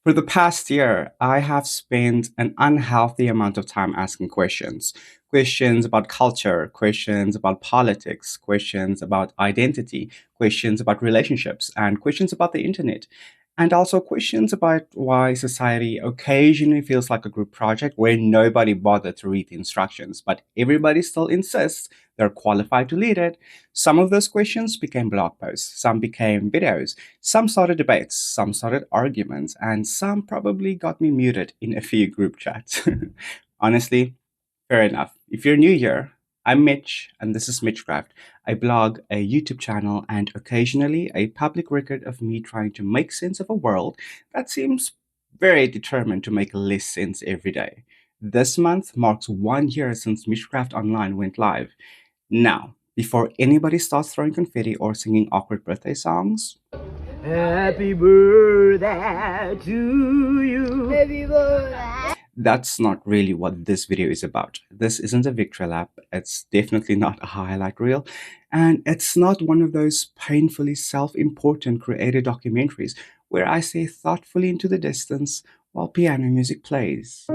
For the past year, I have spent an unhealthy amount of time asking questions. Questions about culture, questions about politics, questions about identity, questions about relationships, and questions about the internet. And also questions about why society occasionally feels like a group project where nobody bothered to read the instructions, but everybody still insists they're qualified to lead it. Some of those questions became blog posts, some became videos, some started debates, some started arguments, and some probably got me muted in a few group chats. Honestly, fair enough. If you're new here, I'm Mitch, and this is MitchCraft. I blog, a YouTube channel, and occasionally a public record of me trying to make sense of a world that seems very determined to make less sense every day. This month marks 1 year since MitchCraft Online went live. Now, before anybody starts throwing confetti or singing awkward birthday songs, Happy birthday to you. Happy birthday. that's not really what this video is about. This isn't a victory lap, it's definitely not a highlight reel, and it's not one of those painfully self-important created documentaries where I stare thoughtfully into the distance while piano music plays.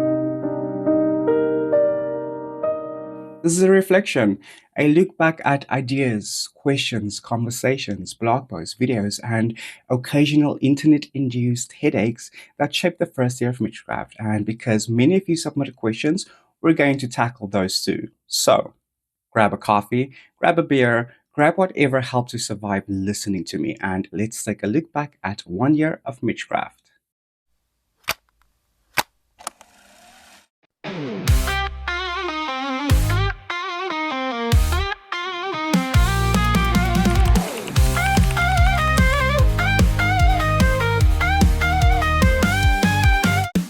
This is a reflection, a look back at ideas, questions, conversations, blog posts, videos, and occasional internet induced headaches that shaped the first year of MitchCraft. And because many of you submitted questions, we're going to tackle those too. So grab a coffee, grab a beer, grab whatever helps you survive listening to me, and let's take a look back at 1 year of MitchCraft.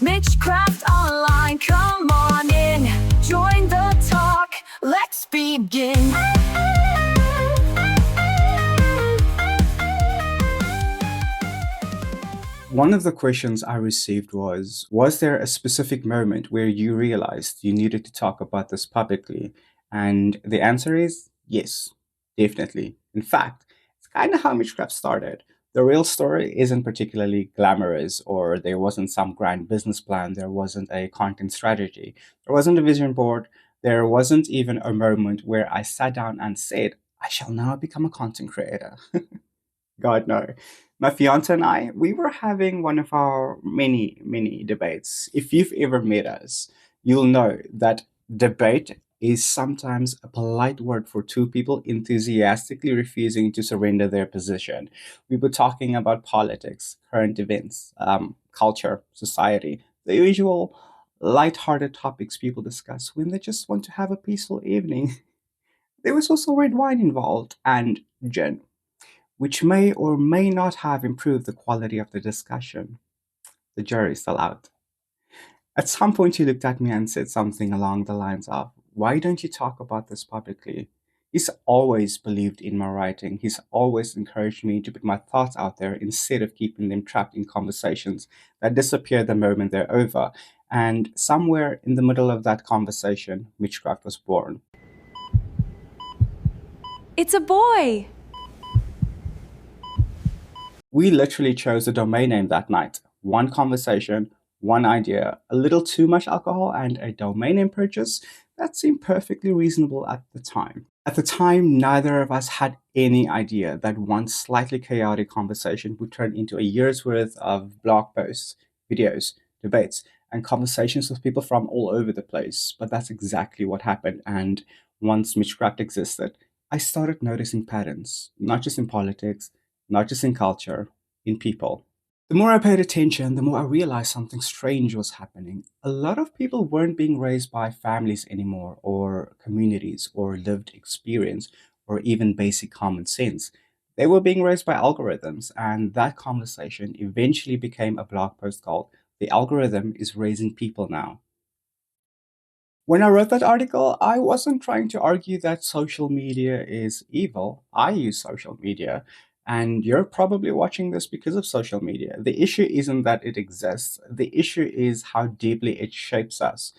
MitchCraft Online, come on in, join the talk, let's begin. One of the questions I received was there a specific moment where you realized you needed to talk about this publicly? And the answer is yes, definitely. In fact, it's kind of how Witchcraft started. The real story isn't particularly glamorous, or there wasn't some grand business plan, there wasn't a content strategy, there wasn't a vision board, there wasn't even a moment where I sat down and said, I shall now become a content creator. God, no. My fiance and I, we were having one of our many, many debates. If you've ever met us, you'll know that debate is sometimes a polite word for two people enthusiastically refusing to surrender their position. We were talking about politics, current events, culture, society, the usual light-hearted topics people discuss when they just want to have a peaceful evening. There was also red wine involved and gin, which may or may not have improved the quality of the discussion. The jury's still out. At some point, he looked at me and said something along the lines of, why don't you talk about this publicly? He's always believed in my writing. He's always encouraged me to put my thoughts out there instead of keeping them trapped in conversations that disappear the moment they're over. And somewhere in the middle of that conversation, MitchCraft was born. It's a boy! We literally chose a domain name that night. One conversation, one idea, a little too much alcohol, and a domain name purchase that seemed perfectly reasonable at the time. At the time, neither of us had any idea that one slightly chaotic conversation would turn into a year's worth of blog posts, videos, debates, and conversations with people from all over the place. But that's exactly what happened. And once MitchCraft existed, I started noticing patterns, not just in politics, not just in culture, in people. The more I paid attention, the more I realized something strange was happening. A lot of people weren't being raised by families anymore, or communities, or lived experience, or even basic common sense. They were being raised by algorithms, and that conversation eventually became a blog post called "The Algorithm is Raising People Now." When I wrote that article, I wasn't trying to argue that social media is evil. I use social media, and you're probably watching this because of social media. The issue isn't that it exists, the issue is how deeply it shapes us.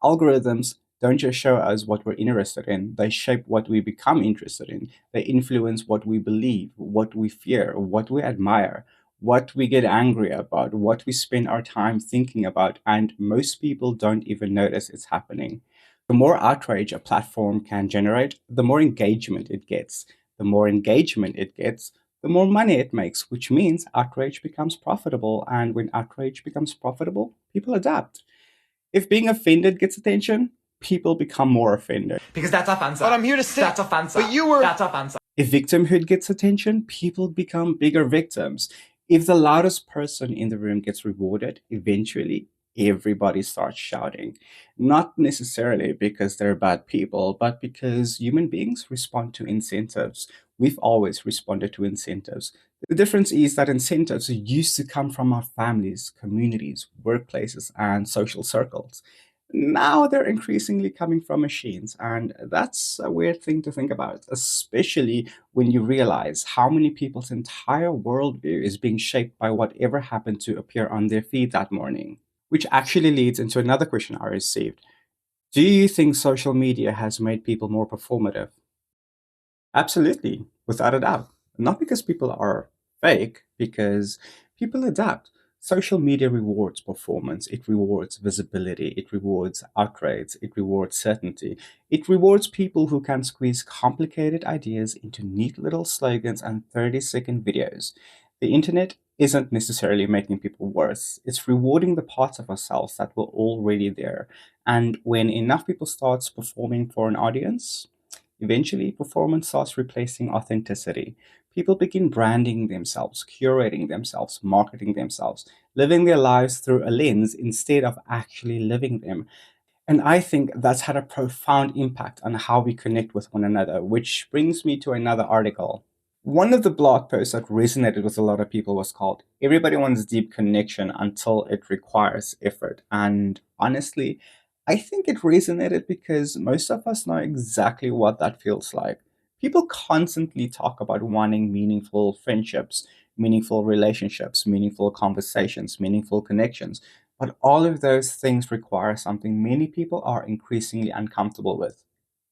Algorithms don't just show us what we're interested in, they shape what we become interested in. They influence what we believe, what we fear, what we admire, what we get angry about, what we spend our time thinking about, and most people don't even notice it's happening. The more outrage a platform can generate, the more engagement it gets. The more engagement it gets, the more money it makes, which means outrage becomes profitable. And when outrage becomes profitable, people adapt. If being offended gets attention, people become more offended. Because that's offensive. But I'm here to say that's offensive. But you were that's offensive. If victimhood gets attention, people become bigger victims. If the loudest person in the room gets rewarded, eventually everybody starts shouting. Not necessarily because they're bad people, but because human beings respond to incentives. We've always responded to incentives. The difference is that incentives used to come from our families, communities, workplaces, and social circles. Now they're increasingly coming from machines, and that's a weird thing to think about, especially when you realize how many people's entire worldview is being shaped by whatever happened to appear on their feed that morning. Which actually leads into another question I received. Do you think social media has made people more performative? Absolutely, without a doubt. Not because people are fake, because people adapt. Social media rewards performance, it rewards visibility, it rewards outrage, it rewards certainty. It rewards people who can squeeze complicated ideas into neat little slogans and 30-second videos. The internet isn't necessarily making people worse, it's rewarding the parts of ourselves that were already there. And when enough people starts performing for an audience, eventually, performance starts replacing authenticity. People begin branding themselves, curating themselves, marketing themselves, living their lives through a lens instead of actually living them. And I think that's had a profound impact on how we connect with one another, which brings me to another article. One of the blog posts that resonated with a lot of people was called Everybody Wants Deep Connection Until It Requires Effort. And honestly, I think it resonated because most of us know exactly what that feels like. People constantly talk about wanting meaningful friendships, meaningful relationships, meaningful conversations, meaningful connections. But all of those things require something many people are increasingly uncomfortable with: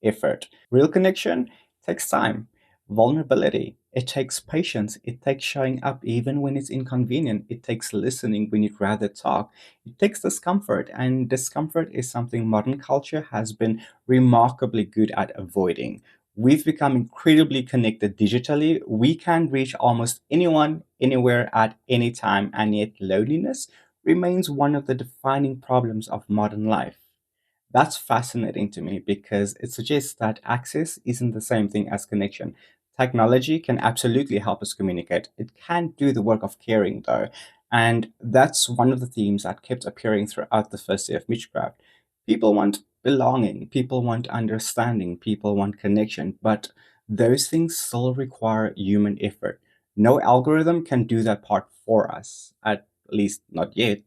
effort. Real connection takes time. Vulnerability. It takes patience. It takes showing up even when it's inconvenient. It takes listening when you'd rather talk. It takes discomfort, and discomfort is something modern culture has been remarkably good at avoiding. We've become incredibly connected digitally. We can reach almost anyone, anywhere, at any time, and yet loneliness remains one of the defining problems of modern life. That's fascinating to me because it suggests that access isn't the same thing as connection. Technology can absolutely help us communicate. It can't do the work of caring, though. And that's one of the themes that kept appearing throughout the first day of MitchCraft. People want belonging, people want understanding, people want connection, but those things still require human effort. No algorithm can do that part for us, at least not yet.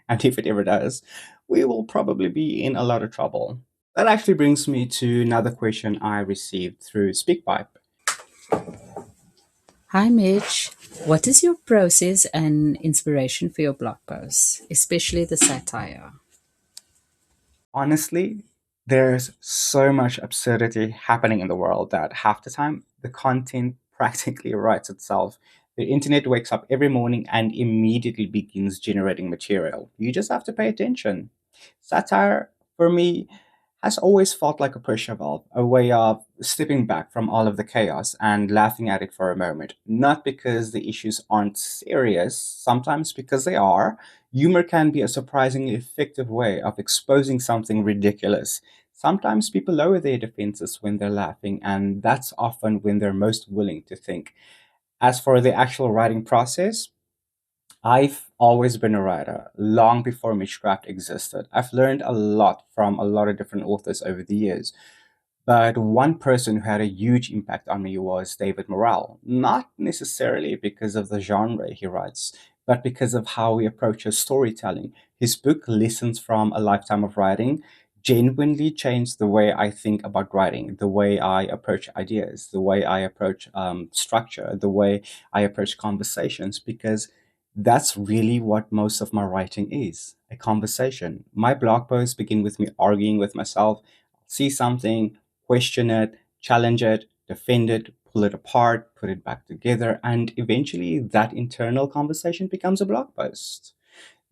And if it ever does, we will probably be in a lot of trouble. That actually brings me to another question I received through SpeakPipe. Hi, Mitch. What is your process and inspiration for your blog posts, especially the satire? Honestly, there's so much absurdity happening in the world that half the time the content practically writes itself. The internet wakes up every morning and immediately begins generating material. You just have to pay attention. Satire, for me, has always felt like a push valve, a way of stepping back from all of the chaos and laughing at it for a moment. Not because the issues aren't serious, sometimes because they are. Humor can be a surprisingly effective way of exposing something ridiculous. Sometimes people lower their defenses when they're laughing, and that's often when they're most willing to think. As for the actual writing process, I've always been a writer, long before MitchCraft existed. I've learned a lot from a lot of different authors over the years. But one person who had a huge impact on me was David Morrell. Not necessarily because of the genre he writes, but because of how he approaches storytelling. His book, Lessons from a Lifetime of Writing, genuinely changed the way I think about writing, the way I approach ideas, the way I approach structure, the way I approach conversations, because that's really what most of my writing is: a conversation. My blog posts begin with me arguing with myself, see something, question it, challenge it, defend it, pull it apart, put it back together, and eventually that internal conversation becomes a blog post.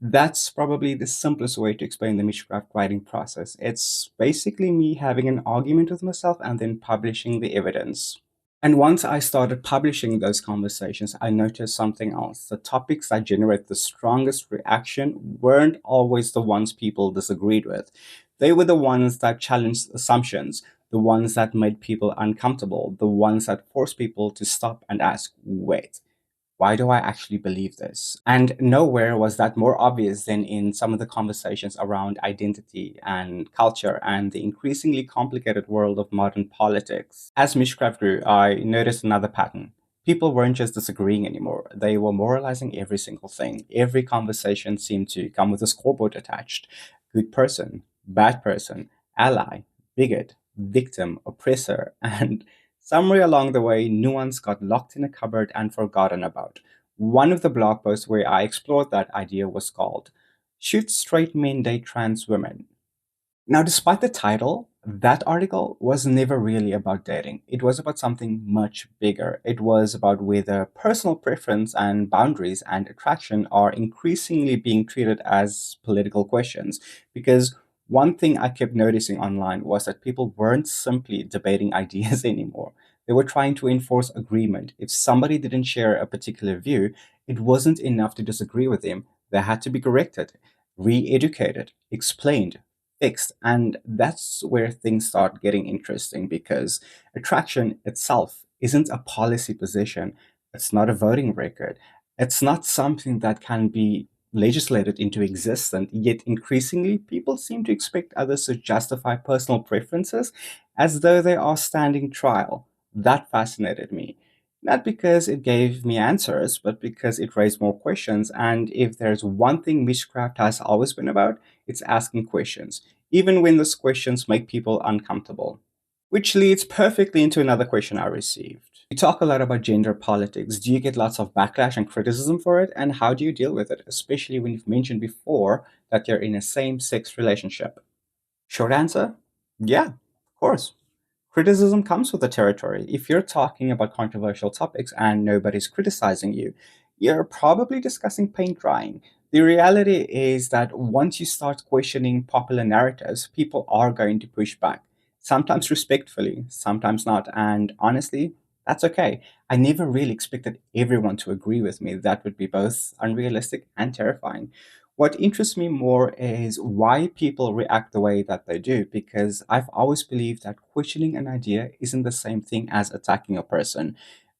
That's probably the simplest way to explain the MitchCraft writing process. It's basically me having an argument with myself and then publishing the evidence. And once I started publishing those conversations, I noticed something else. The topics that generate the strongest reaction weren't always the ones people disagreed with. They were the ones that challenged assumptions, the ones that made people uncomfortable, the ones that forced people to stop and ask, wait, why do I actually believe this? And nowhere was that more obvious than in some of the conversations around identity and culture and the increasingly complicated world of modern politics. As Mishcraft grew, I noticed another pattern. People weren't just disagreeing anymore, they were moralizing every single thing. Every conversation seemed to come with a scoreboard attached: good person, bad person, ally, bigot, victim, oppressor, and somewhere along the way, nuance got locked in a cupboard and forgotten about. One of the blog posts where I explored that idea was called "Should Straight Men Date Trans Women?" Now, despite the title, that article was never really about dating. It was about something much bigger. It was about whether personal preference and boundaries and attraction are increasingly being treated as political questions. Because one thing I kept noticing online was that people weren't simply debating ideas anymore. They were trying to enforce agreement. If somebody didn't share a particular view, it wasn't enough to disagree with them. They had to be corrected, re educated, explained, fixed. And that's where things start getting interesting because attraction itself isn't a policy position, it's not a voting record, it's not something that can be legislated into existence. Yet increasingly, people seem to expect others to justify personal preferences as though they are standing trial. That fascinated me. Not because it gave me answers, but because it raised more questions. And if there's one thing Mishcraft has always been about, it's asking questions, even when those questions make people uncomfortable. Which leads perfectly into another question I received. You talk a lot about gender politics. Do you get lots of backlash and criticism for it? And how do you deal with it, especially when you've mentioned before that you're in a same sex relationship? Short answer: yeah, of course. Criticism comes with the territory. If you're talking about controversial topics and nobody's criticizing you, you're probably discussing paint drying. The reality is that once you start questioning popular narratives, people are going to push back. Sometimes respectfully, sometimes not. And honestly, that's okay. I never really expected everyone to agree with me. That would be both unrealistic and terrifying. What interests me more is why people react the way that they do, because I've always believed that questioning an idea isn't the same thing as attacking a person.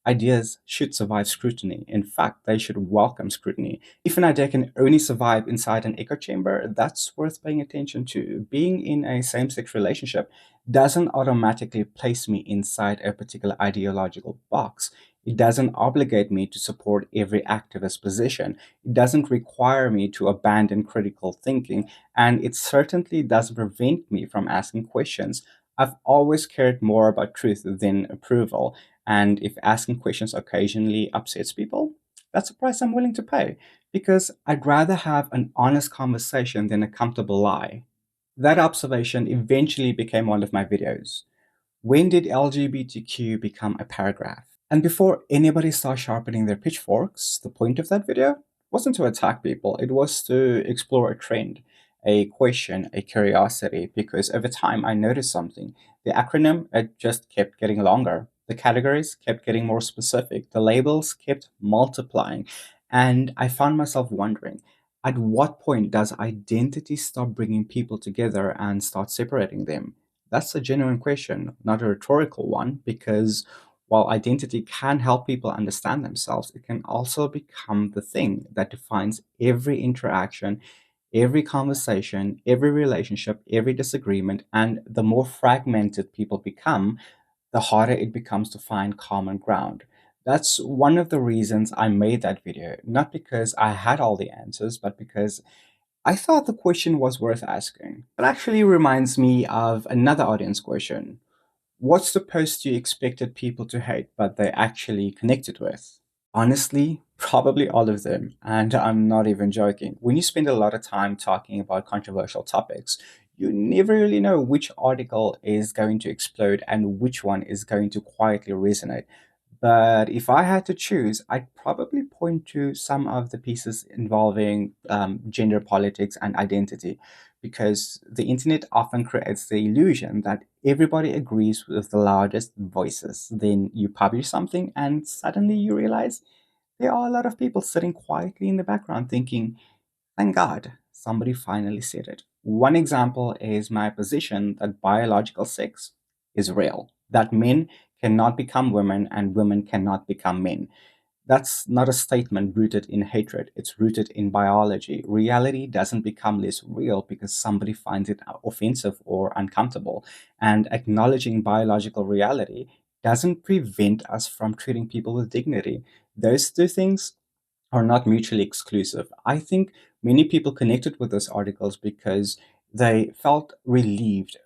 Ideas should survive scrutiny. In fact, they should welcome scrutiny. If an idea can only survive inside an echo chamber, that's worth paying attention to. Being in a same sex relationship doesn't automatically place me inside a particular ideological box. It doesn't obligate me to support every activist position. It doesn't require me to abandon critical thinking, and it certainly doesn't prevent me from asking questions. I've always cared more about truth than approval, and if asking questions occasionally upsets people, that's a price I'm willing to pay, because I'd rather have an honest conversation than a comfortable lie. That observation eventually became one of my videos. When did LGBTQ become a paragraph? And before anybody starts sharpening their pitchforks, the point of that video wasn't to attack people, it was to explore a trend, a question, a curiosity, because over time I noticed something. The acronym, it just kept getting longer. The categories kept getting more specific. The labels kept multiplying. And I found myself wondering, at what point does identity stop bringing people together and start separating them? That's a genuine question, not a rhetorical one, because while identity can help people understand themselves, it can also become the thing that defines every interaction, every conversation, every relationship, every disagreement. And the more fragmented people become, the harder it becomes to find common ground. That's one of the reasons I made that video, not because I had all the answers, but because I thought the question was worth asking. It actually reminds me of another audience question. What's the post you expected people to hate, but they actually connected with? Honestly, probably all of them. And I'm not even joking. When you spend a lot of time talking about controversial topics, you never really know which article is going to explode and which one is going to quietly resonate. But if I had to choose, I'd probably point to some of the pieces involving gender politics and identity, because the internet often creates the illusion that everybody agrees with the loudest voices. Then you publish something, and suddenly you realize there are a lot of people sitting quietly in the background thinking, thank God, somebody finally said it. One example is my position that biological sex is real, that men cannot become women and women cannot become men. That's not a statement rooted in hatred, it's rooted in biology. Reality doesn't become less real because somebody finds it offensive or uncomfortable. And acknowledging biological reality doesn't prevent us from treating people with dignity. Those two things are not mutually exclusive. I think many people connected with those articles because they felt relieved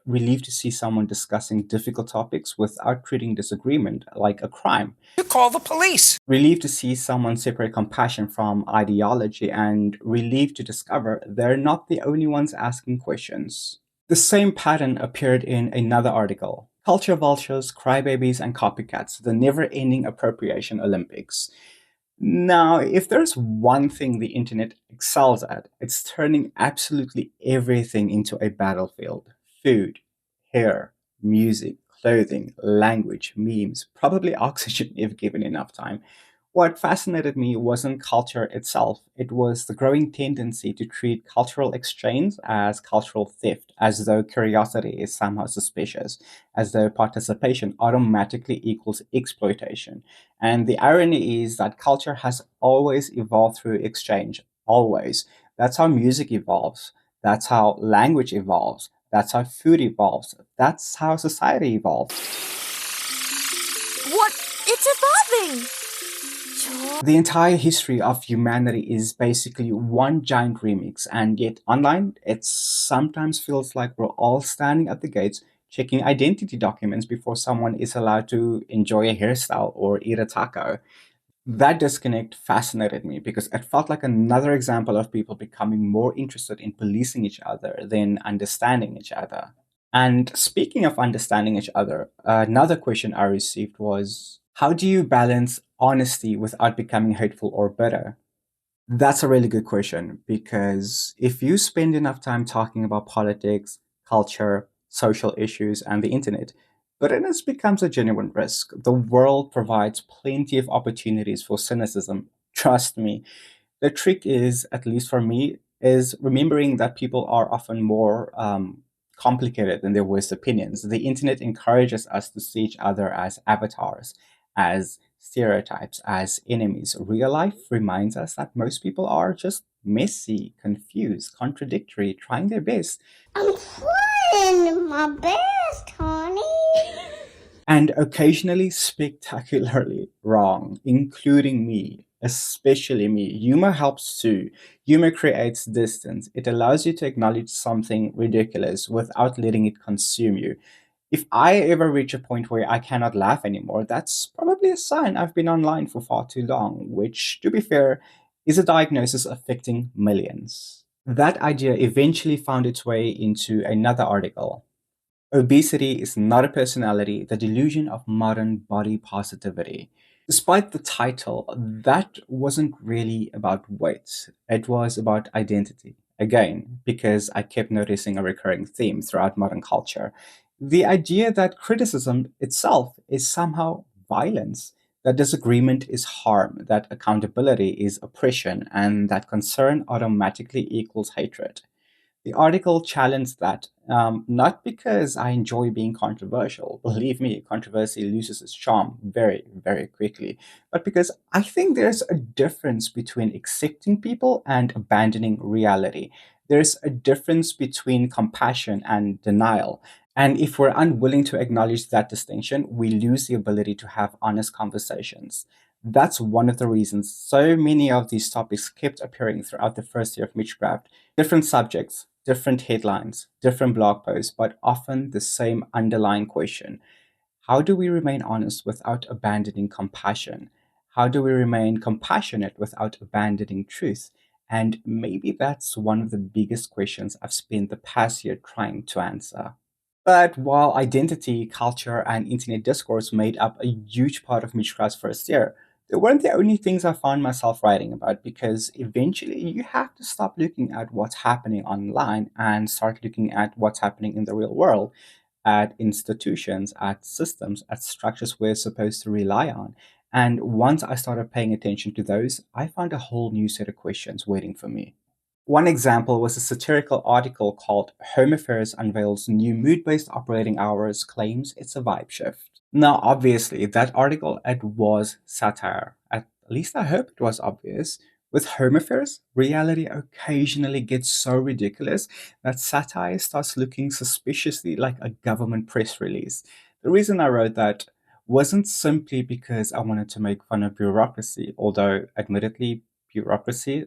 to see someone discussing difficult topics without treating disagreement like a crime. You call the police. Relieved to see someone separate compassion from ideology, and relieved to discover they're not the only ones asking questions. The same pattern appeared in another article: Culture Vultures, Crybabies, and Copycats, the Never Ending Appropriation Olympics. Now, if there's one thing the internet excels at, it's turning absolutely everything into a battlefield. Food, hair, music, clothing, language, memes, probably oxygen if given enough time. What fascinated me wasn't culture itself, it was the growing tendency to treat cultural exchange as cultural theft, as though curiosity is somehow suspicious, as though participation automatically equals exploitation. And the irony is that culture has always evolved through exchange, always. That's how music evolves, that's how language evolves, that's how food evolves, that's how society evolves. What? It's evolving! The entire history of humanity is basically one giant remix, and yet online, it sometimes feels like we're all standing at the gates checking identity documents before someone is allowed to enjoy a hairstyle or eat a taco. That disconnect fascinated me because it felt like another example of people becoming more interested in policing each other than understanding each other. And speaking of understanding each other, another question I received was, how do you balance honesty without becoming hateful or bitter? That's a really good question because if you spend enough time talking about politics, culture, social issues, and the internet, bitterness becomes a genuine risk. The world provides plenty of opportunities for cynicism. Trust me, the trick is, at least for me, is remembering that people are often more complicated than their worst opinions. The internet encourages us to see each other as avatars, as stereotypes, as enemies. Real life reminds us that most people are just messy, confused, contradictory, trying their best. I'm trying my best, honey. And occasionally spectacularly wrong, including me, especially me. Humor helps too. Humor creates distance. It allows you to acknowledge something ridiculous without letting it consume you. If I ever reach a point where I cannot laugh anymore, that's probably a sign I've been online for far too long, which, to be fair, is a diagnosis affecting millions. That idea eventually found its way into another article. Obesity is not a personality, the delusion of modern body positivity. Despite the title, that wasn't really about weight, it was about identity. Again, because I kept noticing a recurring theme throughout modern culture. The idea that criticism itself is somehow violence, that disagreement is harm, that accountability is oppression, and that concern automatically equals hatred. The article challenged that, not because I enjoy being controversial. Believe me, controversy loses its charm very, very quickly. But because I think there's a difference between accepting people and abandoning reality. There's a difference between compassion and denial. And if we're unwilling to acknowledge that distinction, we lose the ability to have honest conversations. That's one of the reasons so many of these topics kept appearing throughout the first year of MitchCraft. Different subjects, different headlines, different blog posts, but often the same underlying question. How do we remain honest without abandoning compassion? How do we remain compassionate without abandoning truth? And maybe that's one of the biggest questions I've spent the past year trying to answer. But while identity, culture, and internet discourse made up a huge part of MitchCraft's first year, they weren't the only things I found myself writing about because eventually you have to stop looking at what's happening online and start looking at what's happening in the real world, at institutions, at systems, at structures we're supposed to rely on. And once I started paying attention to those, I found a whole new set of questions waiting for me. One example was a satirical article called Home Affairs Unveils New Mood Based Operating Hours Claims It's a Vibe Shift. Now, obviously, that article, it was satire. At least I hope it was obvious. With Home Affairs, reality occasionally gets so ridiculous that satire starts looking suspiciously like a government press release. The reason I wrote that wasn't simply because I wanted to make fun of bureaucracy, although admittedly, bureaucracy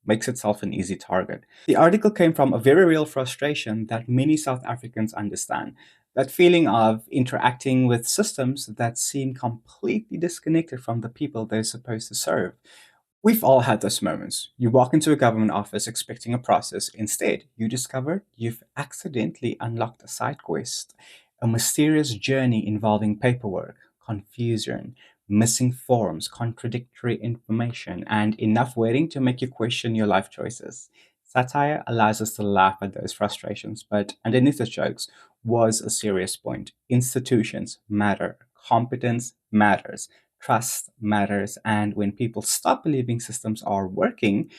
makes itself an easy target. The article came from a very real frustration that many South Africans understand. That feeling of interacting with systems that seem completely disconnected from the people they're supposed to serve. We've all had those moments. You walk into a government office expecting a process. Instead, you discover you've accidentally unlocked a side quest, a mysterious journey involving paperwork, confusion, missing forms, contradictory information, and enough waiting to make you question your life choices. Satire allows us to laugh at those frustrations, but underneath the jokes was a serious point. Institutions matter. Competence matters. Trust matters, and when people stop believing systems are working,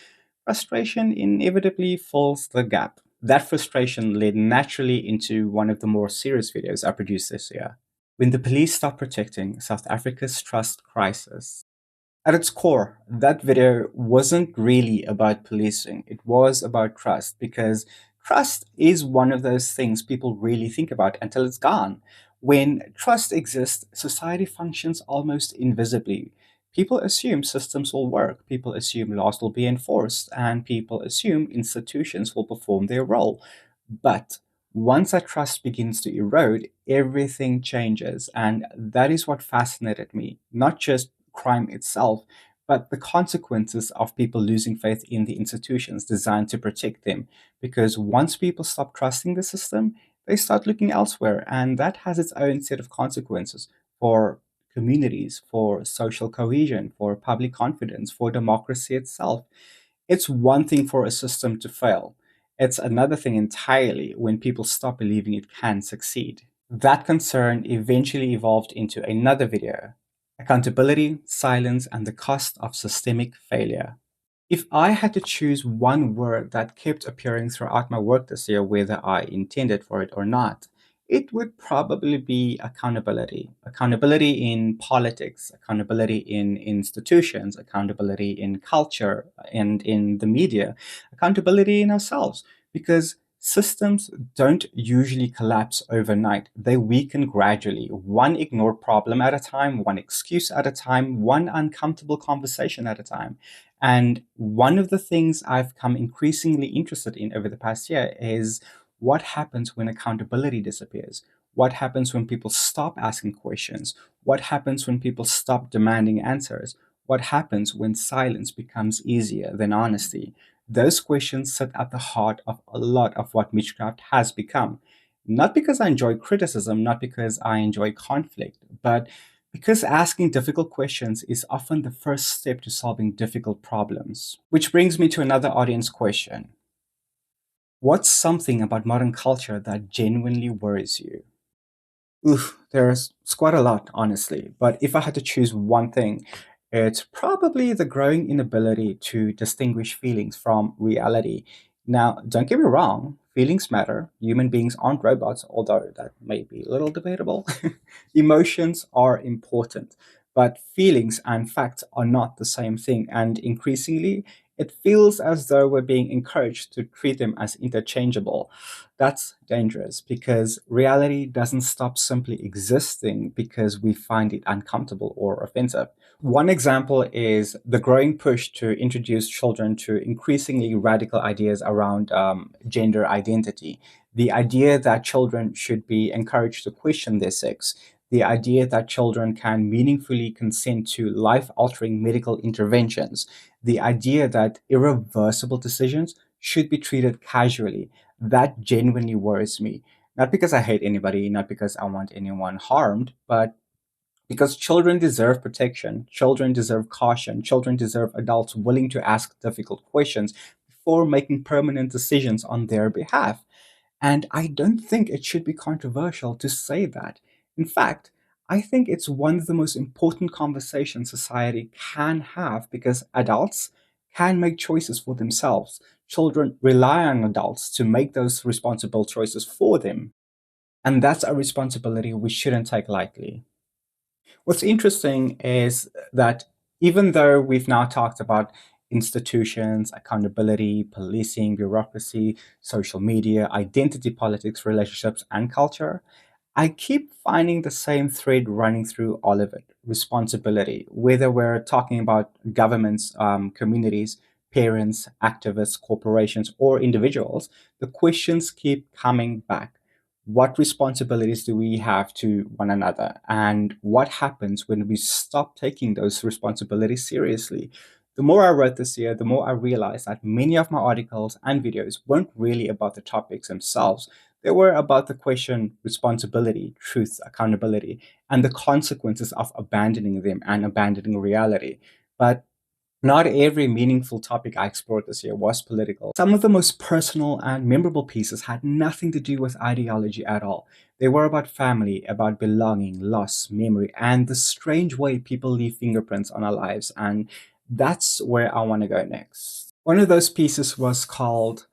frustration inevitably fills the gap. That frustration led naturally into one of the more serious videos I produced this year. When the police stop protecting South Africa's trust crisis. At its core, that video wasn't really about policing. It was about trust because trust is one of those things people really think about until it's gone. When trust exists, society functions almost invisibly. People assume systems will work, people assume laws will be enforced, and people assume institutions will perform their role. But once that trust begins to erode, everything changes. And that is what fascinated me. Not just crime itself, but the consequences of people losing faith in the institutions designed to protect them. Because once people stop trusting the system, they start looking elsewhere. And that has its own set of consequences for communities, for social cohesion, for public confidence, for democracy itself. It's one thing for a system to fail. It's another thing entirely when people stop believing it can succeed. That concern eventually evolved into another video: accountability, silence, and the cost of systemic failure. If I had to choose one word that kept appearing throughout my work this year, whether I intended for it or not, it would probably be accountability. Accountability in politics, accountability in institutions, accountability in culture and in the media, accountability in ourselves. Because systems don't usually collapse overnight. They weaken gradually, one ignored problem at a time, one excuse at a time, one uncomfortable conversation at a time. And one of the things I've come increasingly interested in over the past year is what happens when accountability disappears? What happens when people stop asking questions? What happens when people stop demanding answers? What happens when silence becomes easier than honesty? Those questions sit at the heart of a lot of what MitchCraft has become. Not because I enjoy criticism, not because I enjoy conflict, but because asking difficult questions is often the first step to solving difficult problems. Which brings me to another audience question. What's something about modern culture that genuinely worries you? Oof, there's quite a lot, honestly. But if I had to choose one thing, it's probably the growing inability to distinguish feelings from reality. Now, don't get me wrong, feelings matter. Human beings aren't robots, although that may be a little debatable. Emotions are important, but feelings and facts are not the same thing. And increasingly, it feels as though we're being encouraged to treat them as interchangeable. That's dangerous because reality doesn't stop simply existing because we find it uncomfortable or offensive. One example is the growing push to introduce children to increasingly radical ideas around gender identity. The idea that children should be encouraged to question their sex, the idea that children can meaningfully consent to life altering medical interventions, the idea that irreversible decisions should be treated casually. That genuinely worries me. Not because I hate anybody, not because I want anyone harmed, but because children deserve protection, children deserve caution, children deserve adults willing to ask difficult questions before making permanent decisions on their behalf. And I don't think it should be controversial to say that. In fact, I think it's one of the most important conversations society can have because adults can make choices for themselves. Children rely on adults to make those responsible choices for them. And that's a responsibility we shouldn't take lightly. What's interesting is that even though we've now talked about institutions, accountability, policing, bureaucracy, social media, identity politics, relationships, and culture, I keep finding the same thread running through all of it responsibility, whether we're talking about governments, communities, parents, activists, corporations, or individuals, the questions keep coming back. What responsibilities do we have to one another? And what happens when we stop taking those responsibilities seriously? The more I wrote this year, the more I realized that many of my articles and videos weren't really about the topics themselves. They were about the question responsibility, truth, accountability, and the consequences of abandoning them and abandoning reality. But not every meaningful topic I explored this year was political. Some of the most personal and memorable pieces had nothing to do with ideology at all. They were about family, about belonging, loss, memory, and the strange way people leave fingerprints on our lives. And that's where I want to go next. One of those pieces was called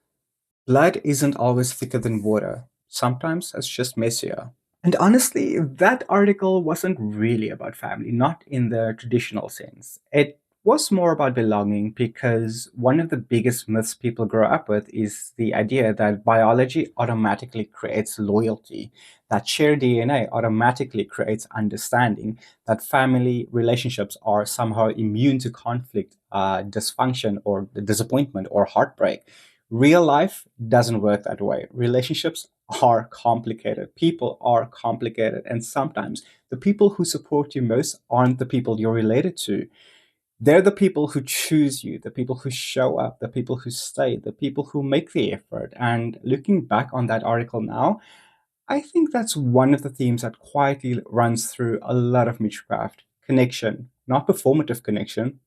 Blood Isn't Always Thicker Than Water. Sometimes it's just messier. And honestly, that article wasn't really about family, not in the traditional sense. It was more about belonging because one of the biggest myths people grow up with is the idea that biology automatically creates loyalty, that shared DNA automatically creates understanding, that family relationships are somehow immune to conflict, dysfunction, or disappointment or heartbreak. Real life doesn't work that way. Relationships are complicated. People are complicated. And sometimes the people who support you most aren't the people you're related to. They're the people who choose you, the people who show up, the people who stay, the people who make the effort. And looking back on that article now, I think that's one of the themes that quietly runs through a lot of MitchCraft connection, not performative connection,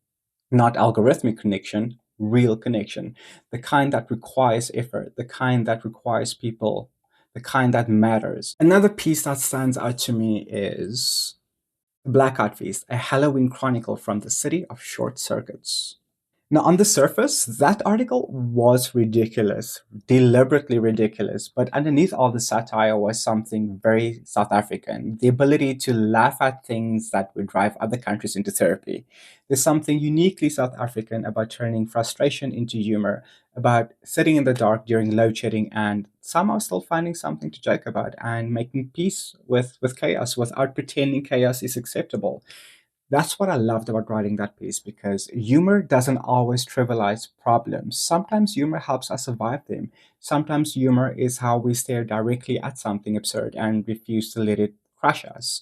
not algorithmic connection, real connection, the kind that requires effort, the kind that requires people, the kind that matters. Another piece that stands out to me is Blackout Feast, a Halloween chronicle from the city of short circuits. Now, on the surface, that article was ridiculous, deliberately ridiculous, but underneath all the satire was something very South African, the ability to laugh at things that would drive other countries into therapy. There's something uniquely South African about turning frustration into humor, about sitting in the dark during load shedding and somehow still finding something to joke about and making peace with chaos without pretending chaos is acceptable. That's what I loved about writing that piece because humor doesn't always trivialize problems. Sometimes humor helps us survive them. Sometimes humor is how we stare directly at something absurd and refuse to let it crush us.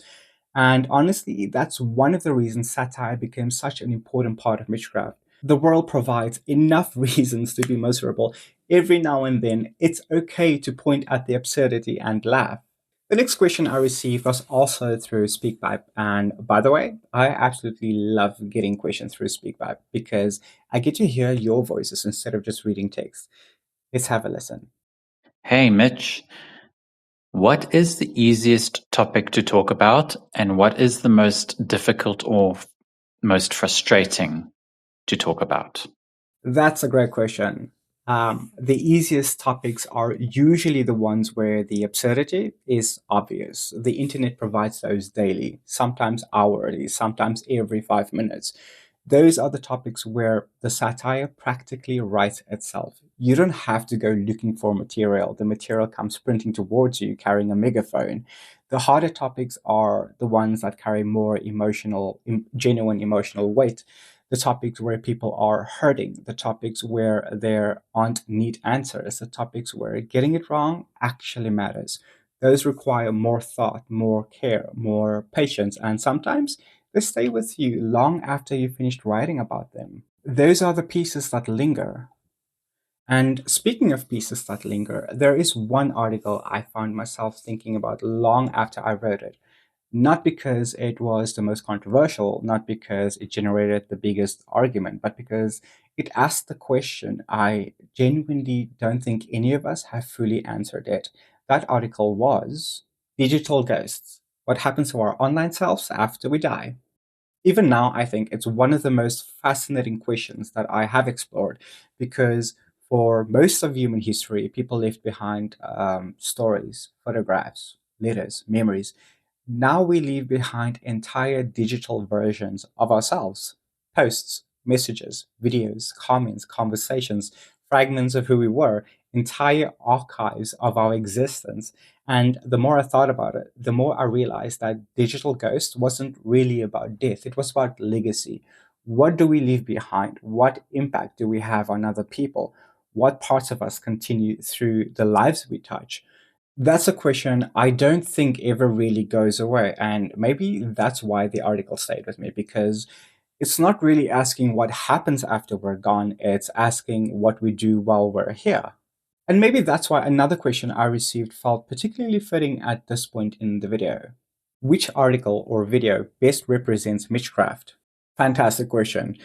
And honestly, that's one of the reasons satire became such an important part of Mitchcraft. The world provides enough reasons to be miserable. Every now and then, it's okay to point at the absurdity and laugh. The next question I received was also through SpeakPipe. And by the way, I absolutely love getting questions through SpeakPipe because I get to hear your voices instead of just reading text. Let's have a listen. Hey, Mitch. What is the easiest topic to talk about, and what is the most difficult or most frustrating to talk about? That's a great question. The easiest topics are usually the ones where the absurdity is obvious. The internet provides those daily, sometimes hourly, sometimes every 5 minutes. Those are the topics where the satire practically writes itself. You don't have to go looking for material. The material comes sprinting towards you carrying a megaphone. The harder topics are the ones that carry more genuine emotional weight, the topics where people are hurting, the topics where there aren't neat answers, the topics where getting it wrong actually matters. Those require more thought, more care, more patience, and sometimes they stay with you long after you finished writing about them. Those are the pieces that linger. And speaking of pieces that linger, there is one article I found myself thinking about long after I wrote it. Not because it was the most controversial, not because it generated the biggest argument, but because it asked the question I genuinely don't think any of us have fully answered it. That article was Digital Ghosts: What Happens to Our Online Selves After We Die? Even now, I think it's one of the most fascinating questions that I have explored because for most of human history, people left behind stories, photographs, letters, memories. Now we leave behind entire digital versions of ourselves: posts, messages, videos, comments, conversations, fragments of who we were, entire archives of our existence. And the more I thought about it, the more I realized that Digital Ghost wasn't really about death, it was about legacy. What do we leave behind? What impact do we have on other people? What parts of us continue through the lives we touch? That's a question I don't think ever really goes away. And maybe that's why the article stayed with me, because it's not really asking what happens after we're gone, it's asking what we do while we're here. And maybe that's why another question I received felt particularly fitting at this point in the video. Which article or video best represents MitchCraft? Fantastic question,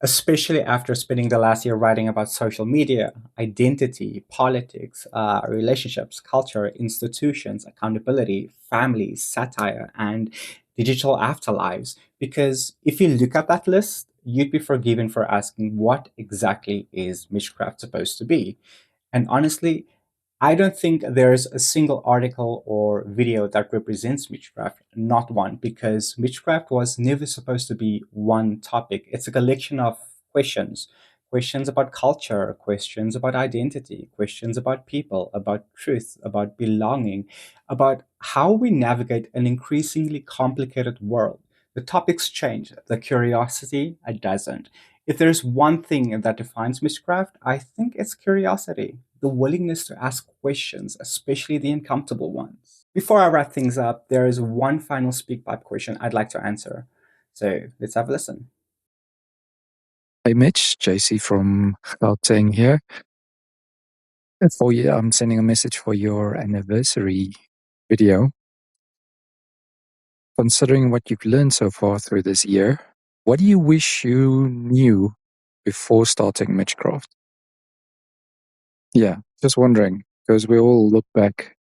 especially after spending the last year writing about social media, identity, politics, relationships, culture, institutions, accountability, families, satire, and digital afterlives. Because if you look at that list, you'd be forgiven for asking what exactly is Mitchcraft supposed to be. And honestly, I don't think there's a single article or video that represents Mitchcraft, not one, because Mitchcraft was never supposed to be one topic. It's a collection of questions: questions about culture, questions about identity, questions about people, about truth, about belonging, about how we navigate an increasingly complicated world. The topics change, the curiosity, it doesn't. If there's one thing that defines Mitchcraft, I think it's curiosity, the willingness to ask questions, especially the uncomfortable ones. Before I wrap things up, there is one final speak pipe question I'd like to answer. So let's have a listen. Hey Mitch, JC from Gauteng here. For you, I'm sending a message for your anniversary video. Considering what you've learned so far through this year, what do you wish you knew before starting MitchCraft? Yeah, just wondering, because we all look back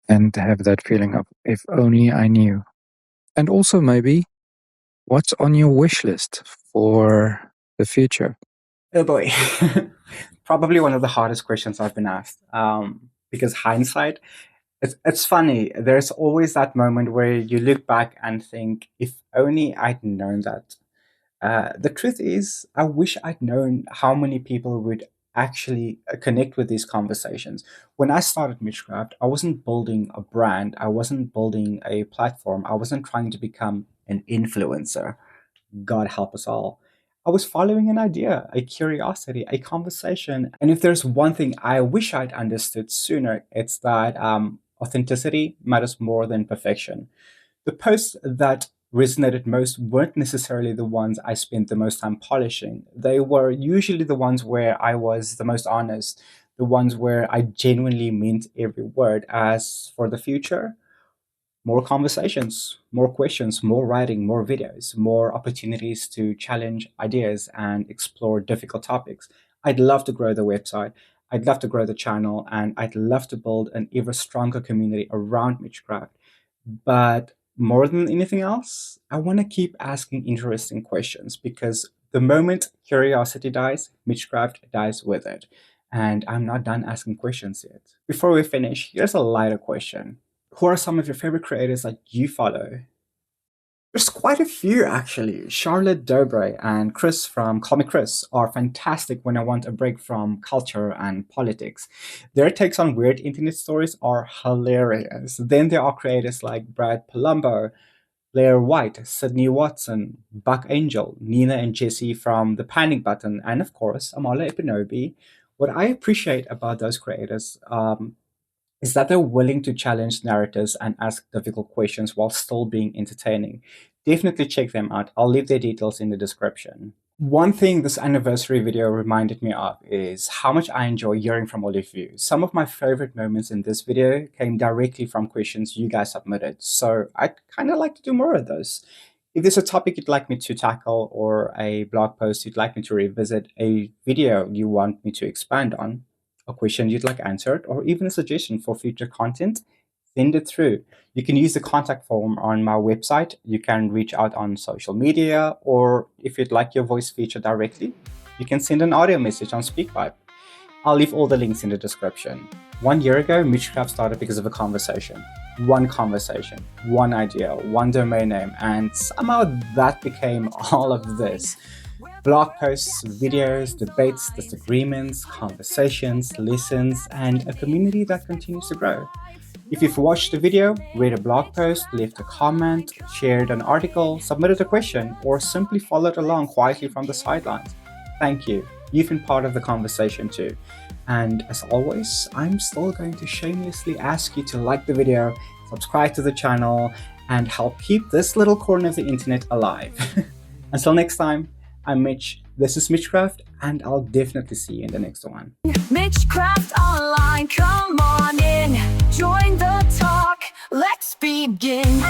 and have that feeling of, if only I knew. And also maybe, what's on your wish list for the future? Oh boy. Probably one of the hardest questions I've been asked. Because hindsight, it's funny. There's always that moment where you look back and think, if only I'd known that. The truth is, I wish I'd known how many people would actually connect with these conversations. When I started Mitchcraft, I wasn't building a brand, I wasn't building a platform, I wasn't trying to become an influencer. God help us all. I was following an idea, a curiosity, a conversation. And if there's one thing I wish I'd understood sooner, it's that authenticity matters more than perfection. The posts that resonated most weren't necessarily the ones I spent the most time polishing. They were usually the ones where I was the most honest, the ones where I genuinely meant every word. As for the future, more conversations, more questions, more writing, more videos, more opportunities to challenge ideas and explore difficult topics. I'd love to grow the website. I'd love to grow the channel, and I'd love to build an ever stronger community around Mitchcraft. But more than anything else, I want to keep asking interesting questions, because the moment curiosity dies, Mitchcraft dies with it. And I'm not done asking questions yet. Before we finish, here's a lighter question. Who are some of your favorite creators that you follow? There's quite a few, actually. Charlotte Dobre and Chris from Comic Chris are fantastic when I want a break from culture and politics. Their takes on weird internet stories are hilarious. Then there are creators like Brad Palumbo, Blair White, Sydney Watson, Buck Angel, Nina and Jesse from The Panic Button, and of course, Amala Epinobi. What I appreciate about those creators is that they're willing to challenge narratives and ask difficult questions while still being entertaining. Definitely check them out. I'll leave their details in the description. One thing this anniversary video reminded me of is how much I enjoy hearing from all of you. Some of my favorite moments in this video came directly from questions you guys submitted, so I'd kind of like to do more of those. If there's a topic you'd like me to tackle, or a blog post you'd like me to revisit, a video you want me to expand on, a question you'd like answered, or even a suggestion for future content, send it through. You can use the contact form on my website. You can reach out on social media, or if you'd like your voice featured directly, you can send an audio message on SpeakPipe. I'll leave all the links in the description. 1 year ago, MitchCraft started because of a conversation. One conversation, one idea, one domain name, and somehow that became all of this. Blog posts, videos, debates, disagreements, conversations, lessons, and a community that continues to grow. If you've watched a video, read a blog post, left a comment, shared an article, submitted a question, or simply followed along quietly from the sidelines, thank you. You've been part of the conversation too. And as always, I'm still going to shamelessly ask you to like the video, subscribe to the channel, and help keep this little corner of the internet alive. Until next time, I'm Mitch, this is MitchCraft, and I'll definitely see you in the next one. MitchCraft Online, come on in. Join the talk. Let's begin.